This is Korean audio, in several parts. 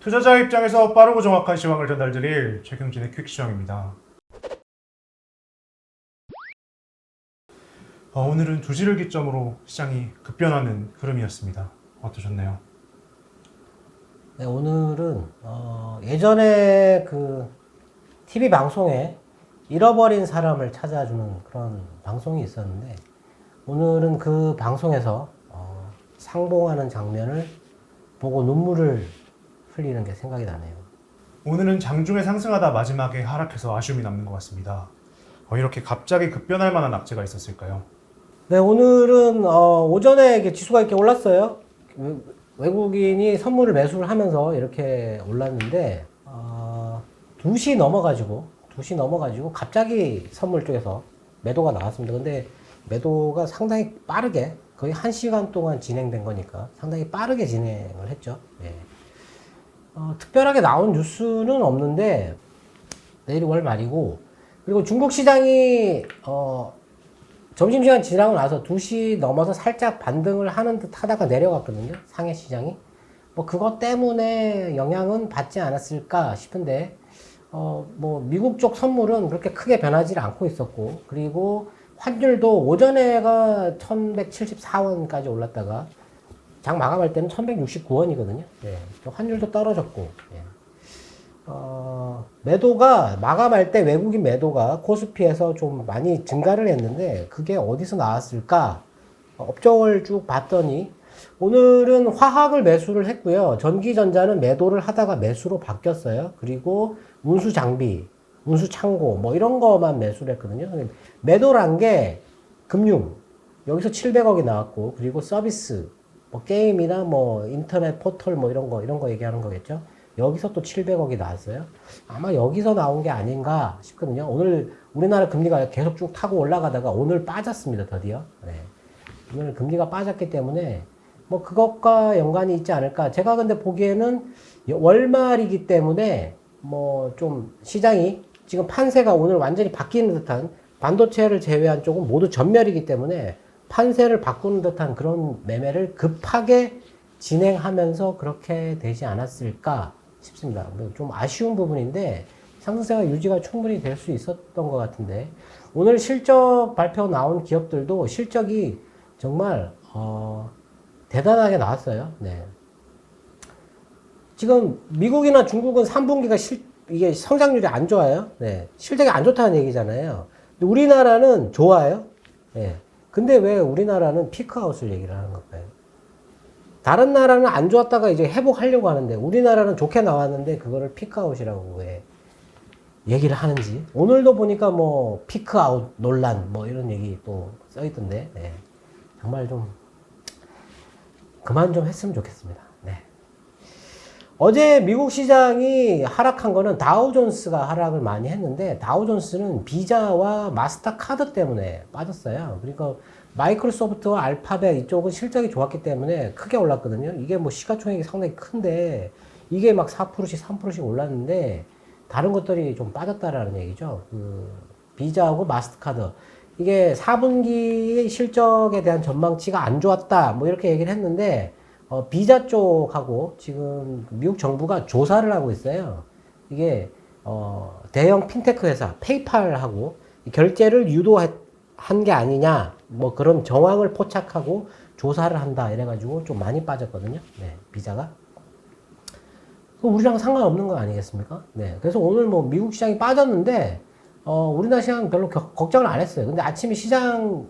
투자자 입장에서 빠르고 정확한 시황을 전달드릴 최경진의 퀵시황입니다. 오늘은 2시를 기점으로 시장이 급변하는 흐름이었습니다. 어떠셨나요? 네, 오늘은 예전에 그 TV 방송에 잃어버린 사람을 찾아주는 그런 방송이 있었는데, 오늘은 그 방송에서 상봉하는 장면을 보고 눈물을 흘리는 게 생각이 나네요. 오늘은 장중에 상승하다 마지막에 하락해서 아쉬움이 남는 것 같습니다. 이렇게 갑자기 급변할 만한 악재가 있었을까요? 네, 오늘은 오전에 이렇게 지수가 이렇게 올랐어요. 외국인이 선물을 매수를 하면서 이렇게 올랐는데 2시 넘어가지고 갑자기 선물 쪽에서 매도가 나왔습니다. 근데 매도가 상당히 빠르게 거의 1시간 동안 진행된 거니까 상당히 빠르게 진행을 했죠. 예. 특별하게 나온 뉴스는 없는데 내일이 월말이고, 그리고 중국 시장이 점심시간 지나고 나서 2시 넘어서 살짝 반등을 하는 듯 하다가 내려갔거든요. 상해 시장이. 뭐 그것 때문에 영향은 받지 않았을까 싶은데, 뭐 미국 쪽 선물은 그렇게 크게 변하지 않고 있었고, 그리고 환율도 오전에가 1174원까지 올랐다가 장 마감할 때는 1169원이거든요. 예. 환율도 떨어졌고, 예. 매도가 마감할 때 외국인 매도가 코스피에서 좀 많이 증가를 했는데 그게 어디서 나왔을까? 업종을 쭉 봤더니 오늘은 화학을 매수를 했고요. 전기전자는 매도를 하다가 매수로 바뀌었어요. 그리고 운수 장비, 운수 창고 뭐 이런 거만 매수를 했거든요. 매도란 게 금융, 여기서 700억이 나왔고, 그리고 서비스, 뭐 게임이나 뭐 인터넷 포털 뭐 이런 거 얘기하는 거겠죠. 여기서 또 700억이 나왔어요. 아마 여기서 나온 게 아닌가 싶거든요. 오늘 우리나라 금리가 계속 쭉 타고 올라가다가 오늘 빠졌습니다, 드디어. 네. 오늘 금리가 빠졌기 때문에 뭐 그것과 연관이 있지 않을까. 제가 근데 보기에는 월말이기 때문에 뭐 좀 시장이 지금 판세가 오늘 완전히 바뀌는 듯한, 반도체를 제외한 쪽은 모두 전멸이기 때문에 판세를 바꾸는 듯한 그런 매매를 급하게 진행하면서 그렇게 되지 않았을까 싶습니다. 좀 아쉬운 부분인데 상승세가 유지가 충분히 될 수 있었던 것 같은데, 오늘 실적 발표 나온 기업들도 실적이 정말 대단하게 나왔어요. 네. 지금 미국이나 중국은 3분기가 이게 성장률이 안 좋아요. 네. 실적이 안 좋다는 얘기잖아요. 근데 우리나라는 좋아요. 네. 근데 왜 우리나라는 피크아웃을 얘기를 하는 걸까요? 다른 나라는 안 좋았다가 이제 회복하려고 하는데 우리나라는 좋게 나왔는데 그거를 피크아웃이라고 왜 얘기를 하는지. 오늘도 보니까 뭐 피크아웃 논란 뭐 이런 얘기 또 써있던데, 네. 정말 좀 그만 좀 했으면 좋겠습니다. 네. 어제 미국 시장이 하락한 거는 다우존스가 하락을 많이 했는데, 다우존스는 비자와 마스터카드 때문에 빠졌어요. 그러니까 마이크로소프트와 알파벳 이쪽은 실적이 좋았기 때문에 크게 올랐거든요. 이게 뭐 시가총액이 상당히 큰데 이게 막 4%씩 3%씩 올랐는데 다른 것들이 좀 빠졌다라는 얘기죠. 그 비자하고 마스터카드, 이게 4분기 실적에 대한 전망치가 안 좋았다 뭐 이렇게 얘기를 했는데, 비자 쪽하고 지금 미국 정부가 조사를 하고 있어요. 이게 대형 핀테크 회사 페이팔하고 결제를 유도한 게 아니냐 뭐 그런 정황을 포착하고 조사를 한다 이래가지고 좀 많이 빠졌거든요. 네, 비자가. 우리랑 상관없는 거 아니겠습니까? 네, 그래서 오늘 뭐 미국 시장이 빠졌는데 우리나라 시장 별로 걱정을 안 했어요. 근데 아침에 시장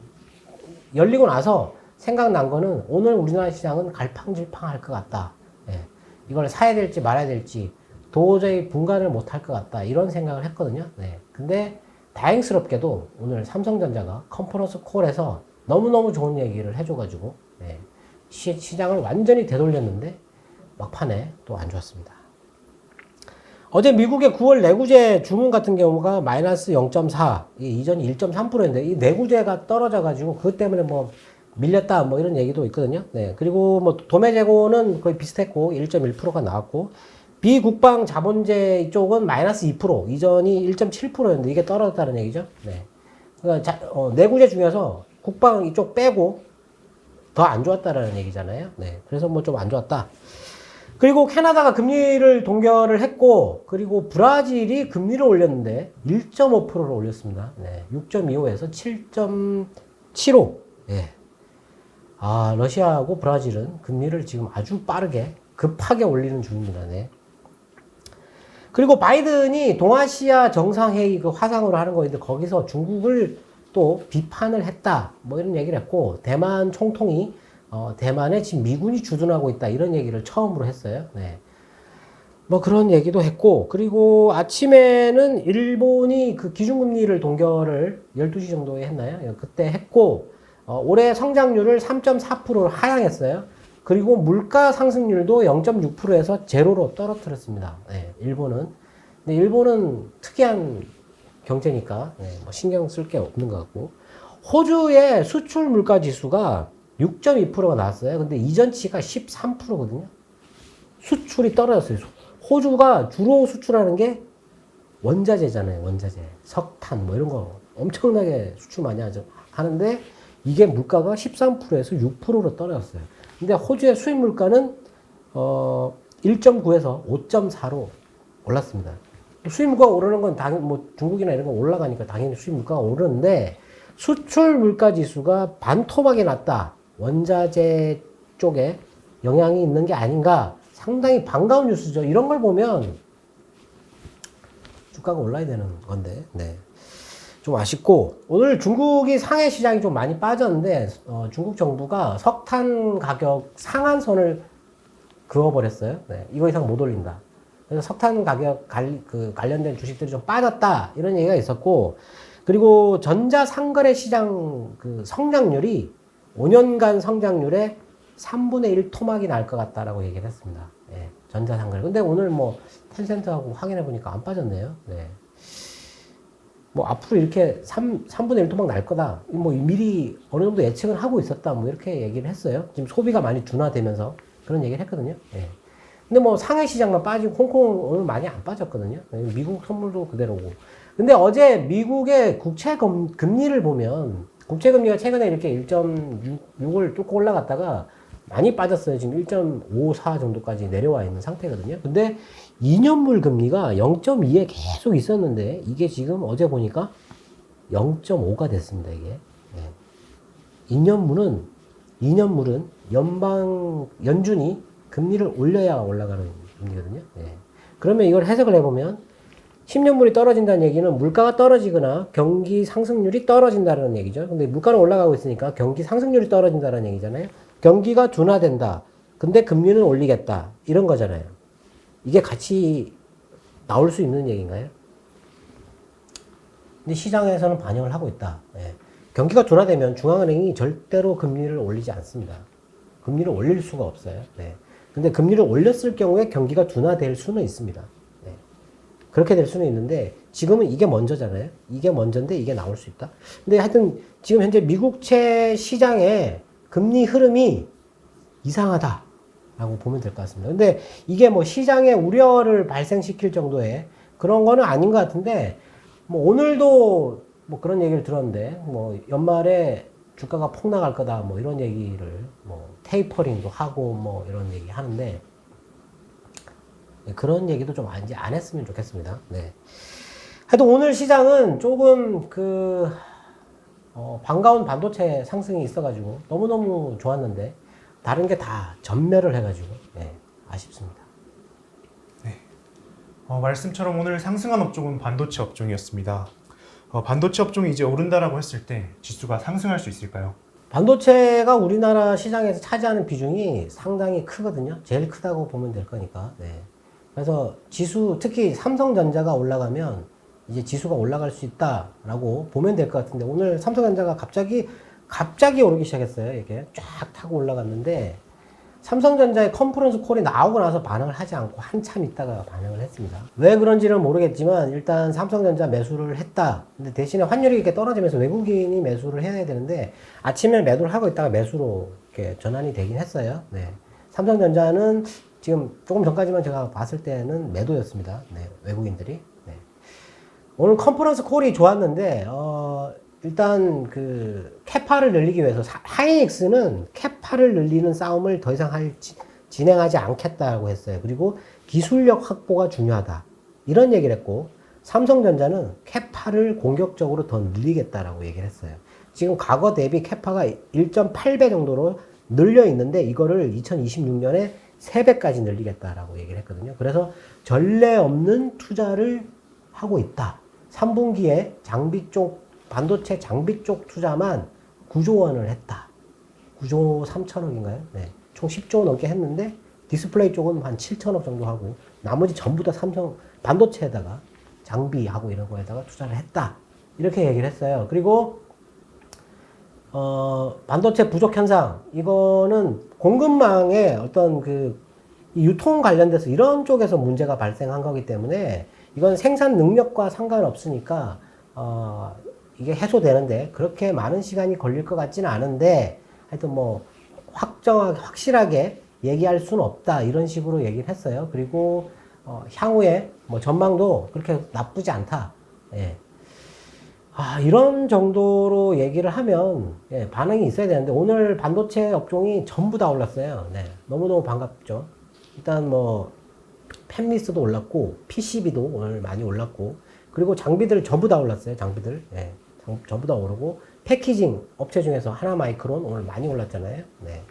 열리고 나서 생각난 거는 오늘 우리나라 시장은 갈팡질팡 할 것 같다. 예. 이걸 사야 될지 말아야 될지 도저히 분간을 못 할 것 같다. 이런 생각을 했거든요. 네. 근데 다행스럽게도 오늘 삼성전자가 컨퍼런스 콜에서 너무너무 좋은 얘기를 해줘가지고, 네. 시장을 완전히 되돌렸는데 막판에 또 안 좋았습니다. 어제 미국의 9월 내구재 주문 같은 경우가 마이너스 0.4, 이전이 1.3%인데 이 내구재가 떨어져가지고 그것 때문에 뭐 밀렸다 뭐 이런 얘기도 있거든요. 네. 그리고 뭐 도매 재고는 거의 비슷했고 1.1%가 나왔고, 비국방 자본재 이쪽은 마이너스 2%, 이전이 1.7%였는데 이게 떨어졌다는 얘기죠. 네. 그러니까 내구재 중에서 국방 이쪽 빼고 더 안 좋았다라는 얘기잖아요. 네. 그래서 뭐 좀 안 좋았다. 그리고 캐나다가 금리를 동결을 했고, 그리고 브라질이 금리를 올렸는데 1.5%를 올렸습니다. 네, 6.25에서 7.75. 예. 아, 러시아하고 브라질은 금리를 지금 아주 빠르게 급하게 올리는 중입니다. 네. 그리고 바이든이 동아시아 정상회의 그 화상으로 하는 거인데 거기서 중국을 또 비판을 했다. 뭐 이런 얘기를 했고, 대만 총통이 대만에 지금 미군이 주둔하고 있다. 이런 얘기를 처음으로 했어요. 네. 뭐 그런 얘기도 했고, 그리고 아침에는 일본이 그 기준금리를 동결을 12시 정도에 했나요? 그때 했고, 올해 성장률을 3.4%로 하향했어요. 그리고 물가 상승률도 0.6%에서 제로로 떨어뜨렸습니다. 네, 일본은. 근데 일본은 특이한 경제니까 뭐 신경 쓸 게 없는 것 같고, 호주의 수출 물가 지수가 6.2%가 나왔어요. 근데 이전치가 13%거든요. 수출이 떨어졌어요. 호주가 주로 수출하는 게 원자재잖아요. 원자재, 석탄 뭐 이런 거 엄청나게 수출 많이 하는데 이게 물가가 13%에서 6%로 떨어졌어요. 근데 호주의 수입 물가는 1.9에서 5.4로 올랐습니다. 수입 물가가 오르는 건 당연히 뭐 중국이나 이런 거 올라가니까 당연히 수입 물가가 오르는데 수출 물가 지수가 반토막이 났다. 원자재 쪽에 영향이 있는 게 아닌가. 상당히 반가운 뉴스죠. 이런 걸 보면 주가가 올라야 되는 건데, 네. 좀 아쉽고, 오늘 중국이 상해 시장이 좀 많이 빠졌는데, 중국 정부가 석탄 가격 상한선을 그어버렸어요. 네. 이거 이상 못 올린다. 그래서 석탄 가격 관련된 주식들이 좀 빠졌다. 이런 얘기가 있었고, 그리고 전자상거래 시장 그 성장률이 5년간 성장률에 3분의 1 토막이 날 것 같다라고 얘기를 했습니다. 예, 전자상거래. 근데 오늘 뭐 텐센트하고 확인해 보니까 안 빠졌네요. 네. 뭐 앞으로 이렇게 3분의 1 토막 날 거다. 뭐 미리 어느 정도 예측을 하고 있었다. 뭐 이렇게 얘기를 했어요. 지금 소비가 많이 둔화되면서 그런 얘기를 했거든요. 예. 근데 뭐 상해 시장만 빠지고 홍콩 오늘 많이 안 빠졌거든요. 미국 선물도 그대로고. 근데 어제 미국의 국채 금리를 보면 국채 금리가 최근에 이렇게 1.6을 뚫고 올라갔다가 많이 빠졌어요. 지금 1.54 정도까지 내려와 있는 상태거든요. 근데 2년물 금리가 0.2에 계속 있었는데 이게 지금 어제 보니까 0.5가 됐습니다. 이게. 네. 2년물은 연준이 금리를 올려야 올라가는 금리거든요. 네. 그러면 이걸 해석을 해보면 10년물이 떨어진다는 얘기는 물가가 떨어지거나 경기 상승률이 떨어진다는 얘기죠. 근데 물가는 올라가고 있으니까 경기 상승률이 떨어진다는 얘기잖아요. 경기가 둔화된다. 근데 금리는 올리겠다. 이런 거잖아요. 이게 같이 나올 수 있는 얘기인가요? 근데 시장에서는 반영을 하고 있다. 예. 경기가 둔화되면 중앙은행이 절대로 금리를 올리지 않습니다. 금리를 올릴 수가 없어요. 네. 근데 금리를 올렸을 경우에 경기가 둔화될 수는 있습니다. 네. 그렇게 될 수는 있는데 지금은 이게 먼저잖아요. 이게 먼저인데 이게 나올 수 있다. 근데 하여튼 지금 현재 미국채 시장의 금리 흐름이 이상하다라고 보면 될 것 같습니다. 근데 이게 뭐 시장에 우려를 발생시킬 정도의 그런 거는 아닌 것 같은데 뭐 오늘도 뭐 그런 얘기를 들었는데 뭐 연말에 주가가 폭락할 거다 뭐 이런 얘기를 뭐 테이퍼링도 하고 뭐 이런 얘기 하는데 그런 얘기도 좀 안 했으면 좋겠습니다. 네. 하여튼 오늘 시장은 조금 반가운 반도체 상승이 있어가지고 너무너무 좋았는데 다른 게 다 전멸을 해가지고 네, 아쉽습니다. 네. 말씀처럼 오늘 상승한 업종은 반도체 업종이었습니다. 반도체 업종이 이제 오른다라고 했을 때 지수가 상승할 수 있을까요? 반도체가 우리나라 시장에서 차지하는 비중이 상당히 크거든요. 제일 크다고 보면 될 거니까. 네. 그래서 지수, 특히 삼성전자가 올라가면 이제 지수가 올라갈 수 있다라고 보면 될 것 같은데 오늘 삼성전자가 갑자기 오르기 시작했어요. 이게 쫙 타고 올라갔는데 삼성전자의 컨퍼런스 콜이 나오고 나서 반응을 하지 않고 한참 있다가 반응을 했습니다. 왜 그런지는 모르겠지만 일단 삼성전자 매수를 했다. 근데 대신에 환율이 이렇게 떨어지면서 외국인이 매수를 해야 되는데 아침에 매도를 하고 있다가 매수로 이렇게 전환이 되긴 했어요. 네. 삼성전자는 지금 조금 전까지만 제가 봤을 때는 매도였습니다. 네. 외국인들이. 네. 오늘 컨퍼런스 콜이 좋았는데 일단 캐파를 늘리기 위해서 하이닉스는 캐파를 늘리는 싸움을 더 이상 할 진행하지 않겠다고 했어요. 그리고 기술력 확보가 중요하다. 이런 얘기를 했고, 삼성전자는 캐파를 공격적으로 더 늘리겠다라고 얘기를 했어요. 지금 과거 대비 캐파가 1.8배 정도로 늘려 있는데 이거를 2026년에 3배까지 늘리겠다라고 얘기를 했거든요. 그래서 전례 없는 투자를 하고 있다. 3분기에 장비 쪽, 반도체 장비 쪽 투자만 9조 원을 했다. 9조 3천억인가요? 네. 총 10조 넘게 했는데 디스플레이 쪽은 한 7천억 정도 하고 나머지 전부 다 삼성 반도체에다가 장비하고 이런 거에다가 투자를 했다. 이렇게 얘기를 했어요. 그리고 반도체 부족 현상, 이거는 공급망의 어떤 이 유통 관련돼서 이런 쪽에서 문제가 발생한 거기 때문에 이건 생산 능력과 상관없으니까, 이게 해소되는데 그렇게 많은 시간이 걸릴 것 같지는 않은데 하여튼 뭐 확실하게 얘기할 수는 없다. 이런 식으로 얘기를 했어요. 그리고, 향후에 뭐 전망도 그렇게 나쁘지 않다. 예. 이런 정도로 얘기를 하면, 예, 반응이 있어야 되는데, 오늘 반도체 업종이 전부 다 올랐어요. 네. 너무너무 반갑죠. 일단 뭐, 팹리스도 올랐고, PCB도 오늘 많이 올랐고, 그리고 장비들 전부 다 올랐어요. 장비들. 예. 전부 다 오르고, 패키징 업체 중에서 하나마이크론 오늘 많이 올랐잖아요. 네.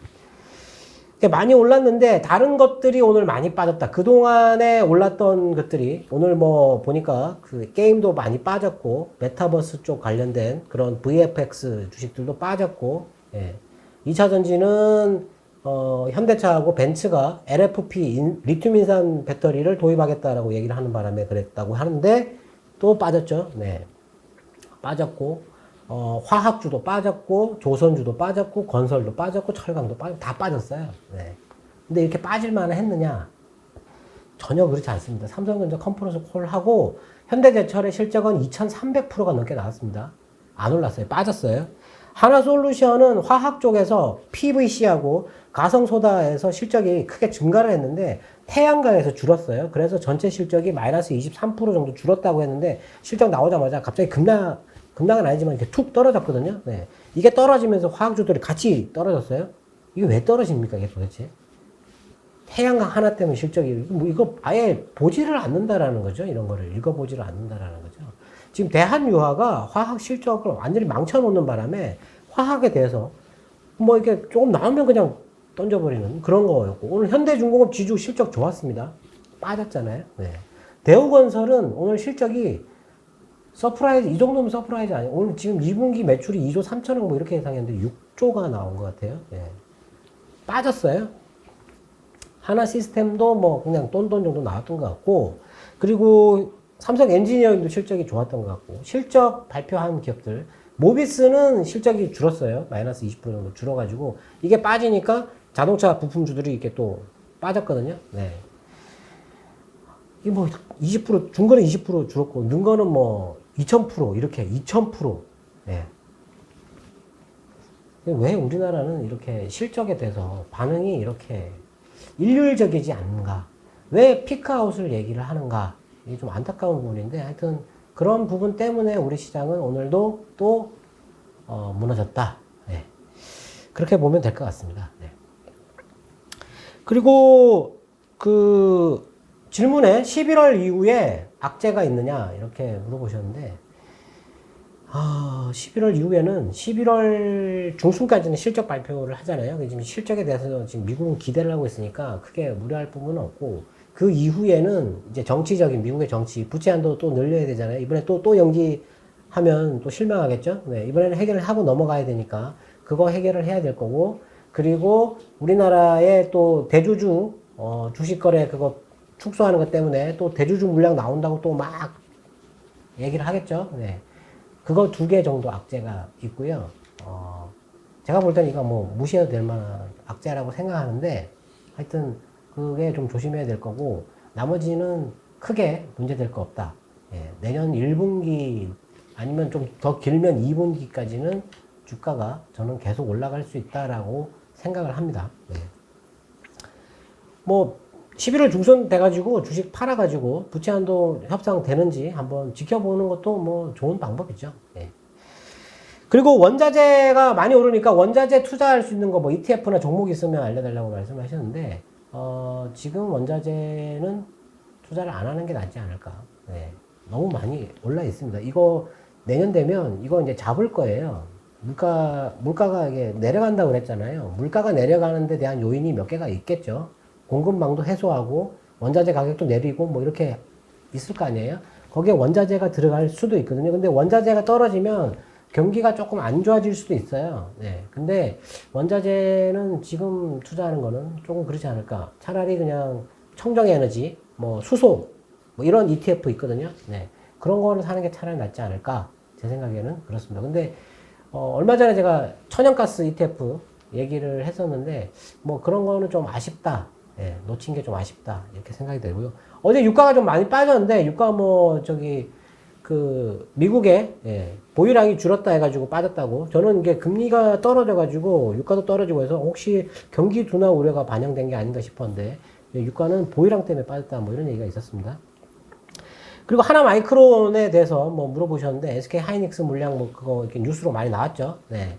많이 올랐는데 다른 것들이 오늘 많이 빠졌다. 그동안에 올랐던 것들이 오늘 뭐 보니까 그 게임도 많이 빠졌고 메타버스 쪽 관련된 그런 VFX 주식들도 빠졌고, 예. 2차 전지는 현대차하고 벤츠가 LFP 리튬 인산 배터리를 도입하겠다라고 얘기를 하는 바람에 그랬다고 하는데 또 빠졌죠. 네. 빠졌고 화학주도 빠졌고, 조선주도 빠졌고, 건설도 빠졌고, 철강도 빠졌고, 다 빠졌어요. 네. 근데 이렇게 빠질만 했느냐? 전혀 그렇지 않습니다. 삼성전자 컨퍼런스 콜하고, 현대제철의 실적은 2300%가 넘게 나왔습니다. 안 올랐어요. 빠졌어요. 하나솔루션은 화학 쪽에서 PVC하고 가성소다에서 실적이 크게 증가를 했는데, 태양광에서 줄었어요. 그래서 전체 실적이 마이너스 23% 정도 줄었다고 했는데, 실적 나오자마자 갑자기 급락은 아니지만 이렇게 툭 떨어졌거든요. 네. 이게 떨어지면서 화학주들이 같이 떨어졌어요. 이게 왜 떨어집니까, 이게 도대체? 태양광 하나 때문에 실적이, 이거 아예 보지를 않는다라는 거죠. 이런 거를 읽어보지를 않는다라는 거죠. 지금 대한유화가 화학 실적을 완전히 망쳐놓는 바람에 화학에 대해서 뭐 이렇게 조금 나오면 그냥 던져버리는 그런 거였고, 오늘 현대중공업 지주 실적 좋았습니다. 빠졌잖아요. 네. 대우건설은 오늘 실적이 서프라이즈, 이 정도면 서프라이즈 아니에요. 오늘 지금 2분기 매출이 2조 3천억 뭐 이렇게 예상했는데 6조가 나온 것 같아요. 예. 빠졌어요. 하나 시스템도 뭐 그냥 똔똔 정도 나왔던 것 같고, 그리고 삼성 엔지니어링도 실적이 좋았던 것 같고, 실적 발표한 기업들, 모비스는 실적이 줄었어요. 마이너스 20% 정도 줄어가지고, 이게 빠지니까 자동차 부품주들이 이렇게 또 빠졌거든요. 네. 이게 뭐 20%, 준 거는 20% 줄었고, 는 거는 뭐 2000% 이렇게 2000%. 네. 왜 우리나라는 이렇게 실적에 대해서 반응이 이렇게 일률적이지 않는가? 왜 피크아웃을 얘기를 하는가? 이게 좀 안타까운 부분인데, 하여튼 그런 부분 때문에 우리 시장은 오늘도 또 무너졌다. 네. 그렇게 보면 될 것 같습니다. 네. 그리고 그 질문에 11월 이후에 악재가 있느냐 이렇게 물어보셨는데, 11월 이후에는 11월 중순까지는 실적 발표를 하잖아요. 지금 실적에 대해서 지금 미국은 기대를 하고 있으니까 크게 무리할 부분은 없고, 그 이후에는 이제 정치적인 미국의 정치, 부채 한도 또 늘려야 되잖아요. 이번에 또 연기하면 또 실망하겠죠. 네, 이번에는 해결을 하고 넘어가야 되니까 그거 해결을 해야 될 거고, 그리고 우리나라의 또 대주주 주식 거래 그거 축소하는 것 때문에 또 대주주 물량 나온다고 또 막 얘기를 하겠죠. 네. 그거 2개 정도 악재가 있고요. 제가 볼 때는 이거 뭐 무시해도 될 만한 악재라고 생각하는데, 하여튼 그게 좀 조심해야 될 거고, 나머지는 크게 문제될 거 없다. 예, 내년 1분기 아니면 좀 더 길면 2분기까지는 주가가 저는 계속 올라갈 수 있다라고 생각을 합니다. 네. 뭐 11월 중순 돼가지고 주식 팔아가지고 부채 한도 협상 되는지 한번 지켜보는 것도 뭐 좋은 방법이죠. 네. 그리고 원자재가 많이 오르니까 원자재 투자할 수 있는 거 뭐 ETF나 종목 있으면 알려달라고 말씀하셨는데, 지금 원자재는 투자를 안 하는 게 낫지 않을까. 네. 너무 많이 올라 있습니다. 이거 내년 되면 이거 이제 잡을 거예요. 물가가 이게 내려간다고 그랬잖아요. 물가가 내려가는 데 대한 요인이 몇 개가 있겠죠. 공급망도 해소하고 원자재 가격도 내리고 뭐 이렇게 있을 거 아니에요. 거기에 원자재가 들어갈 수도 있거든요. 근데 원자재가 떨어지면 경기가 조금 안 좋아질 수도 있어요. 네. 근데 원자재는 지금 투자하는 거는 조금 그렇지 않을까. 차라리 그냥 청정에너지, 뭐 수소, 뭐 이런 ETF 있거든요. 네. 그런 거를 사는 게 차라리 낫지 않을까. 제 생각에는 그렇습니다. 근데 얼마 전에 제가 천연가스 ETF 얘기를 했었는데 뭐 그런 거는 좀 아쉽다. 예, 놓친 게 좀 아쉽다. 이렇게 생각이 되고요. 어제 유가가 좀 많이 빠졌는데 유가 뭐 저기 그 미국의 보유량이 줄었다 해가지고 빠졌다고. 저는 이게 금리가 떨어져가지고 유가도 떨어지고 해서 혹시 경기 둔화 우려가 반영된 게 아닌가 싶었는데 유가는 보유량 때문에 빠졌다 뭐 이런 얘기가 있었습니다. 그리고 하나마이크론에 대해서 뭐 물어보셨는데 SK 하이닉스 물량 뭐 그거 이렇게 뉴스로 많이 나왔죠. 네.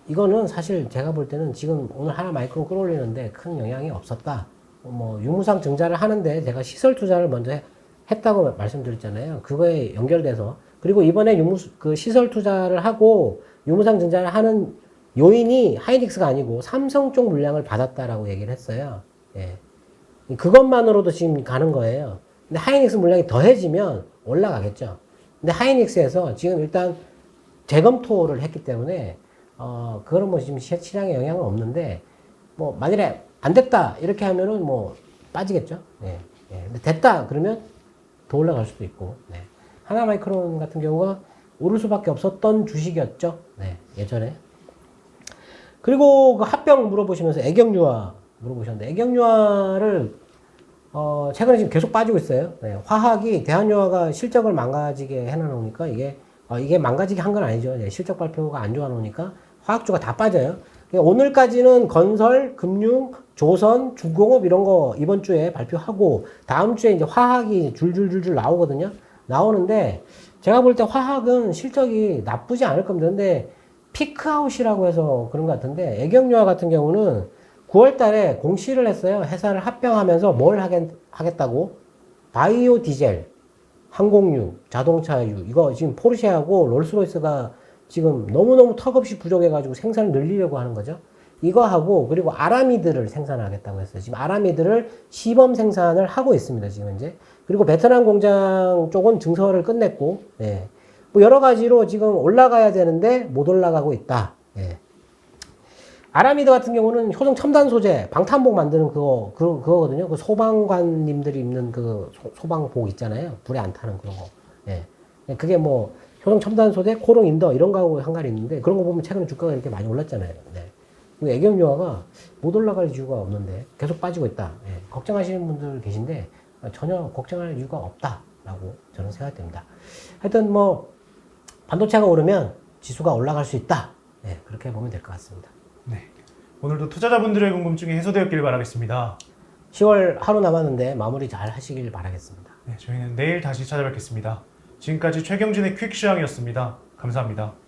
이거는 사실 제가 볼 때는 지금 오늘 하나마이크론 끌어올리는데 큰 영향이 없었다. 뭐 유무상 증자를 하는데 제가 시설 투자를 먼저 했다고 말씀드렸잖아요. 그거에 연결돼서 그리고 이번에 그 시설 투자를 하고 유무상 증자를 하는 요인이 하이닉스가 아니고 삼성 쪽 물량을 받았다라고 얘기를 했어요. 예. 그것만으로도 지금 가는 거예요. 근데 하이닉스 물량이 더해지면 올라가겠죠. 근데 하이닉스에서 지금 일단 재검토를 했기 때문에 그거는 뭐 지금 시장에 영향은 없는데 뭐 만일에 안 됐다 이렇게 하면은 뭐 빠지겠죠. 예. 예. 근데 됐다 그러면 더 올라갈 수도 있고. 네. 하나마이크론 같은 경우가 오를 수밖에 없었던 주식이었죠. 네. 예전에. 그리고 그 합병 물어보시면서 애경유화 물어보셨는데 애경유화를 최근에 지금 계속 빠지고 있어요. 네. 화학이 대한유화가 실적을 망가지게 해놔놓으니까 이게 망가지게 한 건 아니죠. 네. 실적 발표가 안 좋아 놓으니까 화학주가 다 빠져요. 오늘까지는 건설, 금융, 조선, 중공업 이런 거 이번 주에 발표하고 다음 주에 이제 화학이 줄줄줄줄 나오거든요. 나오는데 제가 볼 때 화학은 실적이 나쁘지 않을 겁니다. 근데 피크아웃이라고 해서 그런 것 같은데 애경유화 같은 경우는 9월 달에 공시를 했어요. 회사를 합병하면서 뭘 하겠다고? 바이오 디젤, 항공유, 자동차유 이거 지금 포르쉐하고 롤스로이스가 지금 너무너무 턱없이 부족해가지고 생산을 늘리려고 하는 거죠. 이거 하고 그리고 아라미드를 생산하겠다고 했어요. 지금 아라미드를 시범 생산을 하고 있습니다. 지금 이제 그리고 베트남 공장 쪽은 증설을 끝냈고, 예. 뭐 여러 가지로 지금 올라가야 되는데 못 올라가고 있다. 예. 아라미드 같은 경우는 효성 첨단 소재, 방탄복 만드는 그거거든요. 그 소방관님들이 입는 그 소방복 있잖아요. 불에 안 타는 그런 거. 예. 그게 뭐 효성 첨단 소재, 코롱 인더 이런 거하고 상관이 있는데 그런 거 보면 최근에 주가가 이렇게 많이 올랐잖아요. 네. 근데 애경유화가 못 올라갈 이유가 없는데 계속 빠지고 있다. 예. 걱정하시는 분들 계신데 전혀 걱정할 이유가 없다라고 저는 생각됩니다. 하여튼 뭐 반도체가 오르면 지수가 올라갈 수 있다. 예. 그렇게 보면 될 것 같습니다. 네. 오늘도 투자자분들의 궁금증이 해소되었길 바라겠습니다. 10월 하루 남았는데 마무리 잘 하시길 바라겠습니다. 네, 저희는 내일 다시 찾아뵙겠습니다. 지금까지 최경진의 퀵시황이었습니다. 감사합니다.